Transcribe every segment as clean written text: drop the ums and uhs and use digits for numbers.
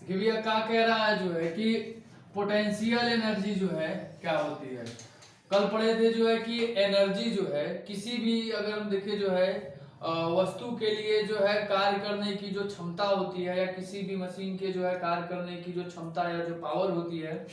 कि भैया क्या कह रहा है जो है कि पोटेंशियल एनर्जी जो है क्या होती है। कल पढ़े थे जो है कि एनर्जी जो है किसी भी अगर हम देखें जो है वस्तु के लिए जो है कार्य करने की जो क्षमता होती है या किसी भी मशीन के जो है कार्य करने की जो क्षमता या जो पावर होती है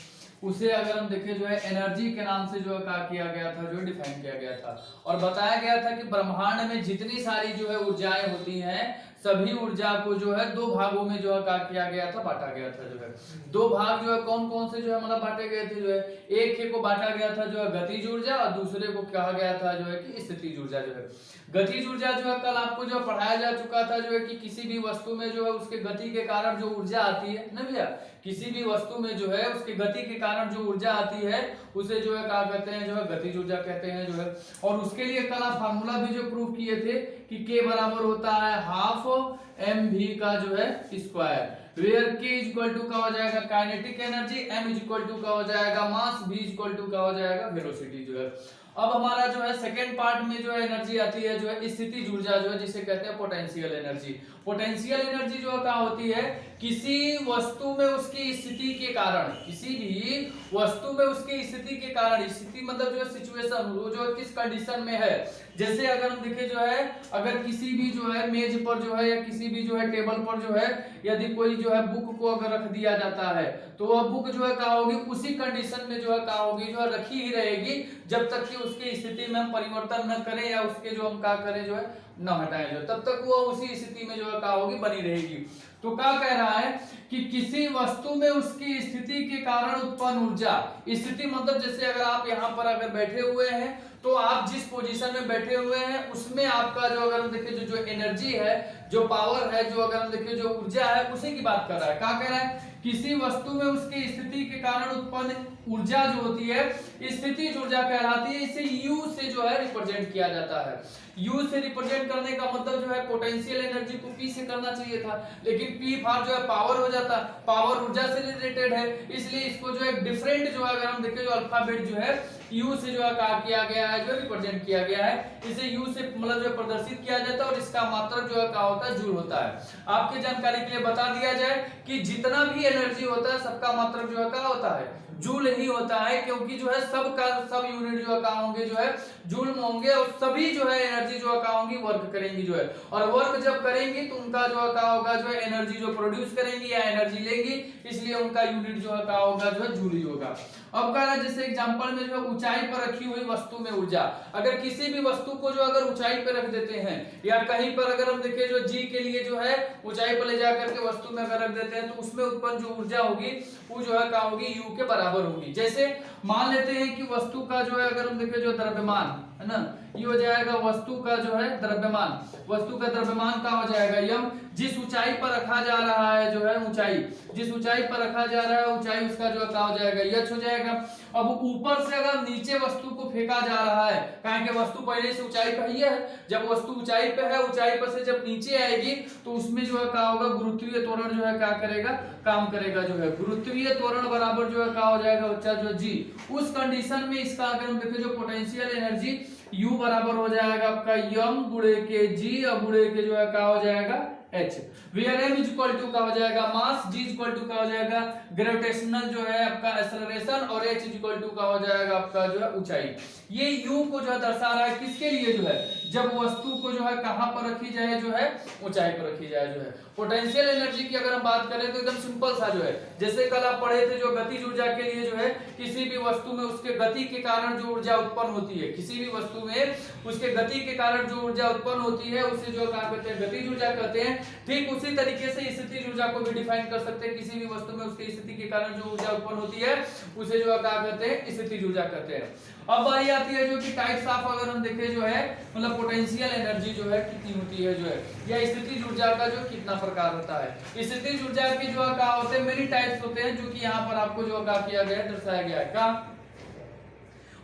उसे अगर हम देखें जो है एनर्जी के नाम से जो है कहा किया गया था, जो डिफाइन किया गया था और बताया गया था कि ब्रह्मांड में जितनी सारी जो है ऊर्जाएं होती हैं सभी ऊर्जा को जो है दो भागों में जो है क्या किया गया था, बांटा गया था। जो है दो भाग जो है कौन कौन से जो है मतलब बांटे गए थे। जो है एक को बांटा गया था जो है गतिज ऊर्जा और दूसरे को कहा गया था जो है कि स्थितिज ऊर्जा। जो है गतिज ऊर्जा जो है कल आपको जो पढ़ाया जा चुका था जो है कि किसी भी वस्तु में जो है उसके गति के कारण जो ऊर्जा आती है ना भैया, किसी भी वस्तु में जो है उसके गति के कारण जो ऊर्जा आती है उसे जो है क्या कहते हैं, जो है गतिज ऊर्जा कहते हैं। जो है और उसके लिए कल आप फार्मूला भी जो प्रूव किए थे कि K बराबर होता है हाफ mv का जो है square, where K equal to का हो जाएगा kinetic energy, m equal to का हो जाएगा मास, v इक्वल टू का हो जाएगा वेलोसिटी। जो है अब हमारा जो है सेकेंड पार्ट में जो है एनर्जी आती है जो है स्थितिज ऊर्जा जो है जिसे कहते हैं पोटेंशियल एनर्जी। पोटेंशियल एनर्जी जो क्या होती है, किसी वस्तु में उसकी स्थिति के कारण, किसी भी वस्तु में उसकी स्थिति के कारण, स्थिति मतलब जो है सिचुएशन, वो जो किस कंडीशन में है। जैसे अगर हम देखें जो है अगर किसी भी जो है मेज पर जो है या किसी भी जो है टेबल पर जो है यदि कोई जो है बुक को अगर रख दिया जाता है तो वह बुक जो है क्या होगी, उसी कंडीशन में जो है क्या होगी, जो है रखी ही रहेगी जब तक कि उसकी स्थिति में हम परिवर्तन न करें या उसके जो हम क्या करें जो है न हटाएं, जो तब तक वो उसी स्थिति में जो है क्या होगी, बनी रहेगी। तो क्या कह रहा है कि किसी वस्तु में उसकी स्थिति के कारण उत्पन्न ऊर्जा, स्थिति मतलब जैसे अगर आप यहाँ पर अगर बैठे हुए हैं तो आप जिस पोजीशन में बैठे हुए हैं उसमें आपका जो अगर हम देखें जो एनर्जी है, जो पावर है, जो अगर हम देखें जो ऊर्जा है, उसी की बात कर रहा है। क्या कह रहा है, किसी वस्तु में उसकी स्थिति के कारण उत्पन्न ऊर्जा जो होती है स्थितिज ऊर्जा कहलाती है। इसे U से जो है रिप्रेजेंट किया जाता है। U से रिप्रेजेंट करने का मतलब जो है पोटेंशियल एनर्जी को P से करना चाहिए था, लेकिन P फॉर जो है पावर हो जाता, पावर ऊर्जा से रिलेटेड है, इसलिए इसको जो है डिफरेंट जो है अगर हम देखें जो अल्फाबेट जो है U से जो है कहा किया गया है, जो रिप्रेजेंट किया गया है। इसे U से मतलब जो प्रदर्शित किया जाता है और इसका मात्रक जो है क्या होता है, जूल होता है। आपके जानकारी के लिए बता दिया जाए कि जितना भी एनर्जी होता है सबका मात्रक जो है क्या होता है, जूल ही होता है, क्योंकि जो है सब यूनिट जो है क्या होंगे, जो है जूल में होंगे और सभी जो है एनर्जी जो है क्या होंगी, वर्क करेंगी। जो है और वर्क जब करेंगी तो उनका जो है क्या होगा, जो है एनर्जी जो प्रोड्यूस करेंगी या एनर्जी लेंगी, इसलिए उनका यूनिट जो है क्या होगा, जो है जूल ही होगा। अब कह रहा है जैसे एग्जांपल में जो है ऊंचाई पर रखी हुई वस्तु में ऊर्जा, अगर किसी भी वस्तु को जो अगर ऊंचाई पर रख देते हैं या कहीं पर अगर हम देखें जो जी के लिए जो है ऊंचाई पर ले जाकर के वस्तु में अगर रख देते हैं तो उसमें उत्पन्न जो ऊर्जा होगी वो जो है क्या होगी, यू के बराबर होगी। जैसे मान लेते हैं कि वस्तु का जो है अगर हम देखें जो द्रव्यमान है ना, ये हो जाएगा वस्तु का जो है द्रव्यमान, वस्तु का द्रव्यमान का हो जाएगा यम, जिस ऊंचाई पर रखा जा रहा है जो है ऊंचाई, जिस ऊंचाई पर रखा जा रहा है ऊंचाई उसका जो क्या हो जाएगा, यच हो जाएगा। अब ऊपर से अगर नीचे वस्तु को फेंका जा रहा है, कहें कि वस्तु पहले से ऊंचाई पर ही है, जब वस्तु ऊंचाई पे है, ऊंचाई पर से जब नीचे आएगी तो उसमें जो है क्या होगा, गुरुत्वीय त्वरण जो है क्या करेगा, काम करेगा। जो है गुरुत्वीय त्वरण बराबर जो है क्या हो जाएगा बच्चा, जो जी। उस कंडीशन में इसका अगर हम देखें जो पोटेंशियल एनर्जी U बराबर हो जाएगा आपका यम गुणे के जी और गुणे के जो है क्या हो जाएगा H, where m equal to का हो जाएगा मास, g इक्वल टू का हो जाएगा ग्रेविटेशनल जो है आपका एक्सेलरेशन और h इक्वल टू का हो जाएगा आपका जो है ऊंचाई। ये u को जो है दर्शा रहा है किसके लिए, जो है जब वस्तु को जो है कहां पर रखी जाए, जो है ऊंचाई पर रखी जाए। जो है पोटेंशियल एनर्जी की अगर हम बात करें तो एकदम सिंपल सा जो है, जैसे कल आप पढ़े थे जो गतिज ऊर्जा के लिए जो है किसी भी वस्तु में उसके गति के कारण जो ऊर्जा उत्पन्न होती है, किसी भी वस्तु में उसके गति के कारण जो ऊर्जा उत्पन्न होती है उसे जो क्या कहते हैं, गतिज ऊर्जा कहते हैं। ठीक उसी तरीके से स्थितिज ऊर्जा को भी डिफाइन कर सकते हैं, किसी भी वस्तु में उसकी स्थिति के कारण जो ऊर्जा उत्पन्न होती है उसे जो क्या कहते हैं, स्थितिज ऊर्जा कहते हैं। अब बारी आती है जो कि टाइप्स ऑफ अगर हम देखें जो है मतलब पोटेंशियल एनर्जी जो है कितनी होती है, जो है या स्थितिज ऊर्जा का जो कितना प्रकार होता है। स्थितिज ऊर्जा के जो क्या होते हैं, मेनी टाइप्स होते हैं, जो कि यहाँ पर आपको जो क्या किया गया है, दर्शाया गया है। क्या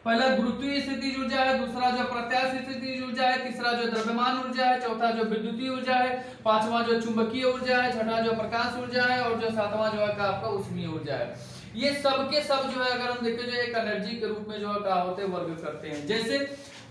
पहला गुरुत्वीय स्थितिज ऊर्जा है, दूसरा जो प्रत्यास्थ स्थितिज ऊर्जा है, तीसरा जो द्रव्यमान ऊर्जा है, चौथा जो विद्युतीय ऊर्जा है, पांचवा जो चुंबकीय ऊर्जा है, छठा जो प्रकाश ऊर्जा है और जो सातवां जो है आपका ऊष्मीय ऊर्जा है। ये सब के सब जो है अगर हम देखें जो एक एनर्जी के रूप में जो है क्या होते हैं, वर्ग करते हैं। जैसे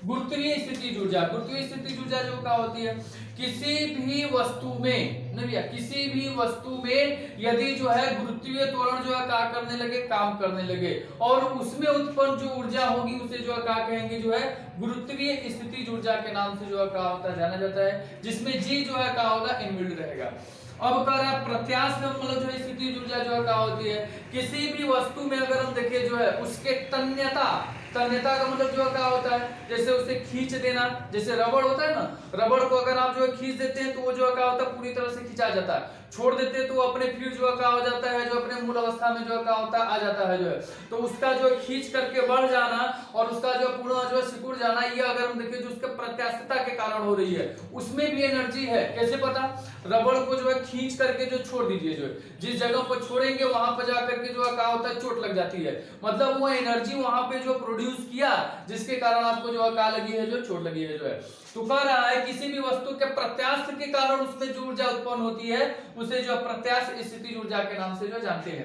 गुरुत्वीय स्थितिज ऊर्जा, गुरुत्वीय स्थितिज ऊर्जा जो क्या होती है किसी भी वस्तु में ना भैया, किसी भी वस्तु में यदि जो है गुरुत्वीय त्वरण जो है क्या करने लगे, काम करने लगे, और उसमें उत्पन्न जो ऊर्जा होगी उसे जो है क्या कहेंगे, जो है गुरुत्वीय स्थितिज ऊर्जा के नाम से जो है क्या होता है, जाना जाता है, जिसमें जी जो है क्या होगा, इनबिल्ट रहेगा। अब कह रहा है प्रत्यास्थ मतलब जो है स्थितिज ऊर्जा जो है क्या होती है, किसी भी वस्तु में अगर हम देखें जो है उसके तन्यता, तन्यता का मतलब जो है क्या होता है, जैसे उसे खींच देना, जैसे रबड़ होता है ना, रबड़ को अगर आप जो है खींच देते हैं तो वो जो है क्या होता है, पूरी तरह से खींचा जाता है, छोड़ देते हैं तो वो अपने फिर जो है क्या हो जाता है, जो अपने मूल अवस्था में जो है क्या होता है, आ जाता है जो है, तो उसका जो है खींच करके बढ़ जाना और उसका जो पूर्ण जो है सिकुड़ जाना, ये अगर हम देखें जो उसके प्रत्यास्थता के कारण हो रही है, उसमें भी एनर्जी है। कैसे पता, रबड़ को जो है खींच करके जो छोड़ दीजिए, जो है जिस जगह पर छोड़ेंगे वहां पर जाकर के जो है क्या होता है, चोट लग जाती है, मतलब वो एनर्जी वहां पे जो प्रोड्यूस किया जिसके कारण आपको जो है क्या लगी है, जो चोट लगी है जो है। तो कह रहा है किसी भी वस्तु के प्रत्यास्थ के कारण उसमें जो ऊर्जा उत्पन्न होती है उसे जो प्रत्यास्थ स्थितिज ऊर्जा के नाम से जो जानते हैं।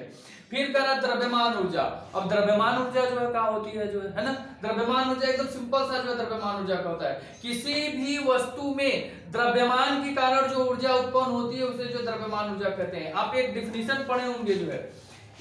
फिर कह रहा द्रव्यमान ऊर्जा। अब द्रव्यमान ऊर्जा जो है क्या होती है, जो है ना, द्रव्यमान ऊर्जा एकदम सिंपल सा जो है द्रव्यमान ऊर्जा का होता है, किसी भी वस्तु में द्रव्यमान के कारण जो ऊर्जा उत्पन्न होती है उसे जो द्रव्यमान ऊर्जा कहते हैं। आप एक डिफिनीशन पढ़े होंगे, जो है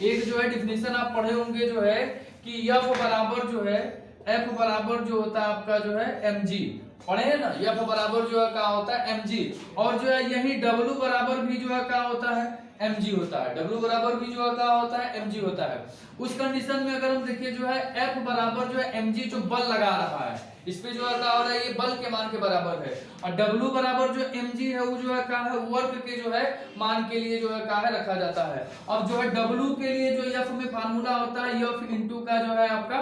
एक जो है डिफिनीशन आप पढ़े होंगे, जो है कि F बराबर जो है, F बराबर जो होता है आपका जो है mg, पढ़े हैं ना, F बराबर जो है क्या होता है mg, और जो है यही W बराबर भी जो है क्या होता है, mg होता है, W बराबर भी जो है क्या होता है, mg होता है। उस कंडीशन में अगर हम देखिए जो है F बराबर जो है mg, जो बल लगा रहा है इस पे जो है क्या हो रहा है, ये बल के मान के बराबर है, और W बराबर जो mg है वो जो है क्या है, वर्क के जो है मान के लिए जो है क्या है, रखा जाता है। अब जो है W के लिए जो F में फार्मूला होता है F इंटू का जो है आपका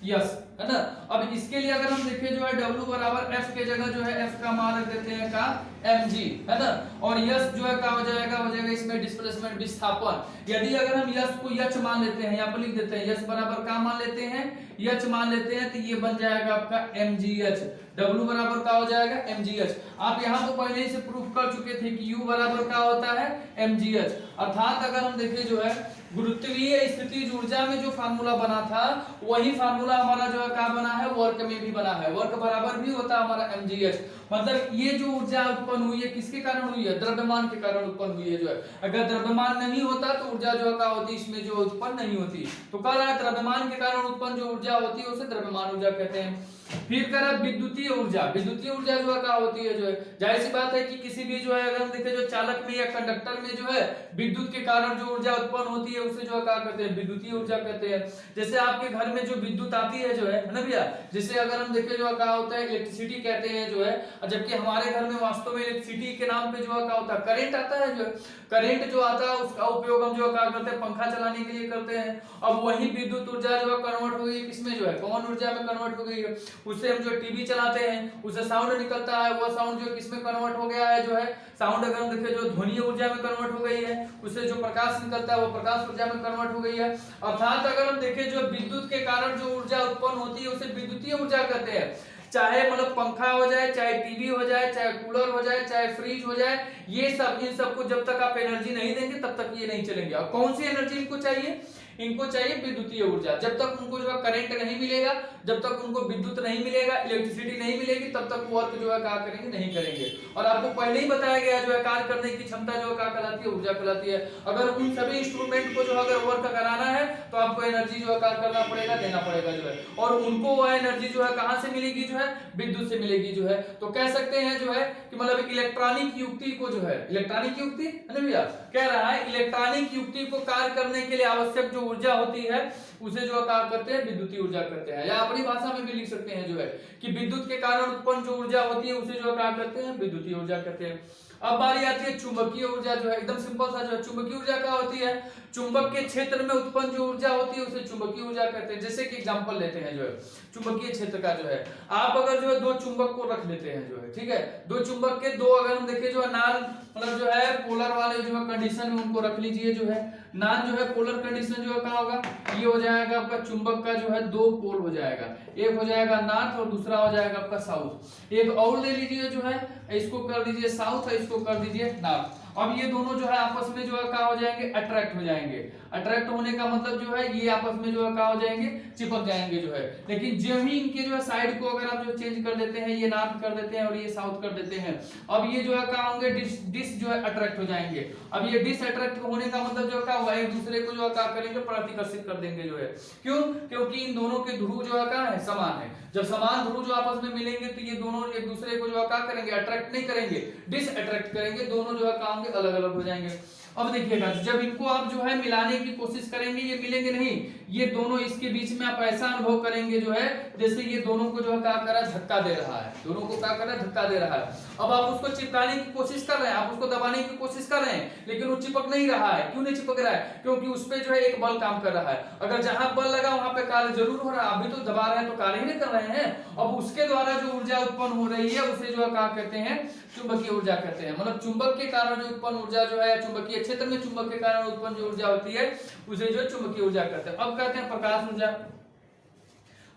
यस, है ना। अब इसके लिए अगर हम देखें जो है W बराबर F के जगह जो है F का मान रख देते हैं का mg, है ना, और यस जो है क्या हो जाएगा इसमें डिस्प्लेसमेंट विस्थापन। यदि अगर हम यस को यच मान लेते हैं, यहाँ पर लिख देते हैं यस बराबर का मान लेते हैं, यच मान लेते हैं, तो ये बन जाएगा आपका mgh, W बराबर का हो जाएगा mgh। आप यहाँ तो पहले ही से प्रूफ कर चुके थे कि U बराबर का होता है mgh, अर्थात अगर हम देखें जो है गुरुत्वीय स्थितिज ऊर्जा में जो फार्मूला बना था वही फार्मूला हमारा जो है क्या बना है, वर्क में भी बना है, वर्क बराबर भी होता है हमारा mgh। मतलब ये जो ऊर्जा उत्पन्न हुई है किसके कारण हुई है, द्रव्यमान के कारण उत्पन्न हुई है जो है। अगर द्रव्यमान नहीं होता तो ऊर्जा जो है क्या होती, इसमें जो उत्पन्न नहीं होती। तो कह रहा है द्रव्यमान के कारण उत्पन्न जो ऊर्जा होती है उसे द्रव्यमान ऊर्जा कहते हैं। फिर कह रहा विद्युतीय ऊर्जा। विद्युतीय ऊर्जा जो है क्या होती है, जो है जाहिर सी बात है कि किसी भी जो है अगर हम देखें जो चालक में या कंडक्टर में जो है विद्युत के कारण जो ऊर्जा उत्पन्न होती है उसे जो है क्या कहते हैं, विद्युतीय ऊर्जा कहते हैं। जैसे आपके घर में जो विद्युत आती है जो है ना भैया, जिसे अगर हम देखें जो क्या होता है इलेक्ट्रिसिटी कहते हैं जो है, जबकि हमारे घर में वास्तव में इलेक्ट्रिसिटी के नाम पे जो है क्या होता है, करंट आता है। जो करंट जो आता है उसका उपयोग हम जो क्या करते हैं, पंखा चलाने के लिए करते हैं। अब वही विद्युत ऊर्जा जो है कन्वर्ट हो गई किसमें, जो है पवन ऊर्जा में कन्वर्ट हो गई है। उससे हम जो टीवी चलाते हैं उससे साउंड निकलता है, वो साउंड जो किसमें कन्वर्ट हो गया है, जो है साउंड अगर हम देखें जो ध्वनि ऊर्जा में कन्वर्ट हो गई है, उससे जो प्रकाश निकलता है वो प्रकाश ऊर्जा में कन्वर्ट हो गई है। अर्थात अगर हम देखें जो विद्युत के कारण जो ऊर्जा उत्पन्न होती है उसे विद्युतीय ऊर्जा कहते हैं। चाहे मतलब पंखा हो जाए, चाहे टीवी हो जाए, चाहे कूलर हो जाए, चाहे फ्रिज हो जाए, ये सब इन सबको जब तक आप एनर्जी नहीं देंगे तब तक ये नहीं चलेंगे। और कौन सी एनर्जी इनको चाहिए, इनको चाहिए विद्युतीय ऊर्जा। जब तक उनको जो है करंट नहीं मिलेगा, जब तक उनको विद्युत नहीं मिलेगा, इलेक्ट्रिसिटी नहीं मिलेगी, तब तक वर्क जो है कार्य करेंगे नहीं करेंगे। और आपको पहले ही बताया गया जो है कार्य करने की क्षमता जो है क्या कहलाती है, ऊर्जा कहलाती है। अगर उन सभी इंस्ट्रूमेंट को जो अगर वर्क कराना है तो आपको एनर्जी जो है कार्य करना पड़ेगा, देना पड़ेगा जो है, और उनको वह एनर्जी जो है कहां से मिलेगी, जो है विद्युत से मिलेगी जो है। तो कह सकते हैं जो है कि मतलब इलेक्ट्रॉनिक युक्ति को जो है, इलेक्ट्रॉनिक युक्ति है ना भैया, कह रहा है इलेक्ट्रॉनिक युक्ति को कार्य करने के लिए आवश्यक जो ऊर्जा होती है उसे जो कार्य करते हैं विद्युतीय ऊर्जा करते हैं। या अपनी भाषा में भी लिख सकते हैं जो है कि विद्युत के कारण उत्पन्न जो ऊर्जा होती है उसे जो कार्य करते हैं विद्युतीय ऊर्जा कहते हैं। अब बारी आती है चुंबकीय ऊर्जा। जो है एकदम सिंपल सा जो है चुंबकीय ऊर्जा क्या होती है, चुंबक के क्षेत्र में उत्पन्न जो ऊर्जा होती है उसे चुंबकीय ऊर्जा कहते हैं। जैसे कि एग्जांपल लेते हैं जो है चुंबकीय क्षेत्र का, जो है आप अगर जो है दो चुंबक को रख लेते हैं जो है, ठीक है, दो चुंबक के दो अगर हम देखें जो है नाल मतलब जो है पोलर वाले जो है कंडीशन में उनको रख लीजिए। जो है नान जो है पोलर कंडीशन जो है क्या होगा, ये हो जाएगा आपका चुंबक का जो है दो पोल हो जाएगा, एक हो जाएगा नॉर्थ और दूसरा हो जाएगा आपका साउथ। एक और ले लीजिए जो है, इसको कर दीजिए साउथ और इसको कर दीजिए नॉर्थ। अब ये दोनों जो है आपस में जो है क्या हो जाएंगे, अट्रैक्ट हो जाएंगे। अट्रैक्ट होने का मतलब जो है ये आपस में जो है क्या हो जाएंगे, चिपक जाएंगे जो है। लेकिन जब ही इनके जो है साइड को अगर आप जो चेंज कर देते हैं, ये नॉर्थ कर देते हैं और ये साउथ कर देते हैं, अब ये जो है क्या होंगे, डिस जो है अट्रैक्ट हो जाएंगे। अब ये डिस अट्रैक्ट होने का मतलब जो क्या हुआ, एक दूसरे को जो है क्या करेंगे, प्रतिकर्षित कर देंगे जो है। क्यों? क्योंकि इन दोनों के ध्रुव जो है क्या है, समान है। जब समान ध्रुव जो आपस में मिलेंगे तो ये दोनों एक दूसरे को जो है क्या करेंगे, अट्रैक्ट नहीं करेंगे, डिस अट्रैक्ट करेंगे, दोनों जो है क्या होंगे, अलग अलग हो जाएंगे। अब देखिएगा जब इनको आप जो है मिलाने की कोशिश करेंगे, ये मिलेंगे नहीं, ये दोनों इसके बीच में आप ऐसा अनुभव करेंगे जो है जैसे ये दोनों को जो है क्या कर रहा है, धक्का दे रहा है, दोनों को क्या कर रहा है, धक्का दे रहा है। अब आप उसको चिपकाने की कोशिश कर रहे हैं, आप उसको दबाने की कोशिश कर रहे हैं, लेकिन वो चिपक नहीं रहा है। क्यों नहीं चिपक रहा है? क्योंकि उस पे जो है एक बल काम कर रहा है। अगर जहां बल लगा वहां पे कार्य जरूर हो रहा है, अभी तो दबा रहे हैं तो कार्य ही नहीं कर रहे हैं। अब उसके द्वारा जो ऊर्जा उत्पन्न हो रही है उसे जो है क्या कहते हैं, चुंबकीय ऊर्जा कहते हैं। मतलब चुंबक के कारण जो उत्पन्न ऊर्जा जो है, चुंबकीय क्षेत्र में चुंबक के कारण उत्पन्न जो ऊर्जा होती है उसे जो चुंबकीय ऊर्जा कहते हैं। अब कहते हैं प्रकाश ऊर्जा।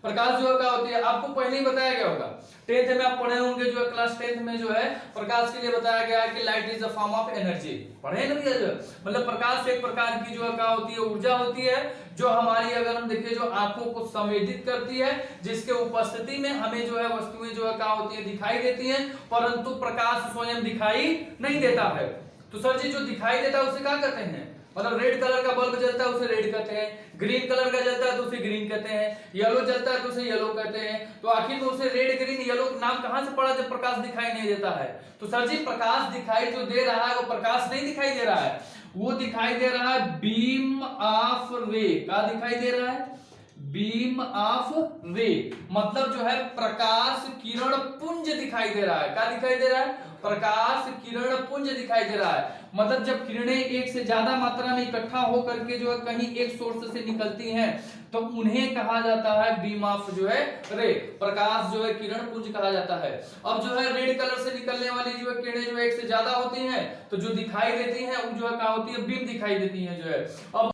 प्रकाश जो है क्या होती है, आपको पहले ही बताया गया होगा, 10th में आप पढ़े होंगे जो है, क्लास 10th में जो है प्रकाश के लिए बताया गया है कि light is a form of energy. पढ़े ना भैया? जो मतलब प्रकाश एक प्रकार की जो है क्या होती है, ऊर्जा होती है, जो हमारी अगर हम देखें जो आंखों को संवेदित करती है, जिसके उपस्थिति में हमें जो है वस्तुएं जो है क्या होती है, दिखाई देती हैं, परंतु प्रकाश स्वयं दिखाई नहीं देता है। तो सर जी जो दिखाई देता है उसे क्या कहते हैं? मतलब रेड कलर का बल्ब जलता है उसे रेड कहते हैं, ग्रीन कलर का जलता है तो उसे ग्रीन कहते हैं, येलो जलता है तो उसे येलो कहते हैं। तो आखिर में उसे रेड ग्रीन येलो नाम कहां से पड़ा जब प्रकाश दिखाई नहीं देता है? तो सर जी प्रकाश दिखाई जो दे रहा है वो प्रकाश नहीं दिखाई दे रहा है, वो दिखाई दे रहा है बीम ऑफ रे। क्या दिखाई दे रहा है? बीम ऑफ रे। मतलब जो है प्रकाश किरण पुंज दिखाई दे रहा है। क्या दिखाई दे रहा है? प्रकाश किरण पुंज दिखाई दे रहा है। मतलब जब किरणें एक से ज्यादा मात्रा में इकट्ठा होकर के जो है कहीं एक सोर्स से निकलती हैं तो उन्हें कहा जाता है बीम ऑफ जो है रे, प्रकाश जो है किरण पुंज कहा जाता है। अब जो है रेड कलर से निकलने वाली जो है किरणें जो है एक से ज्यादा होती हैं तो जो दिखाई देती हैं वो जो है क्या होती है, बीम दिखाई देती है जो है। अब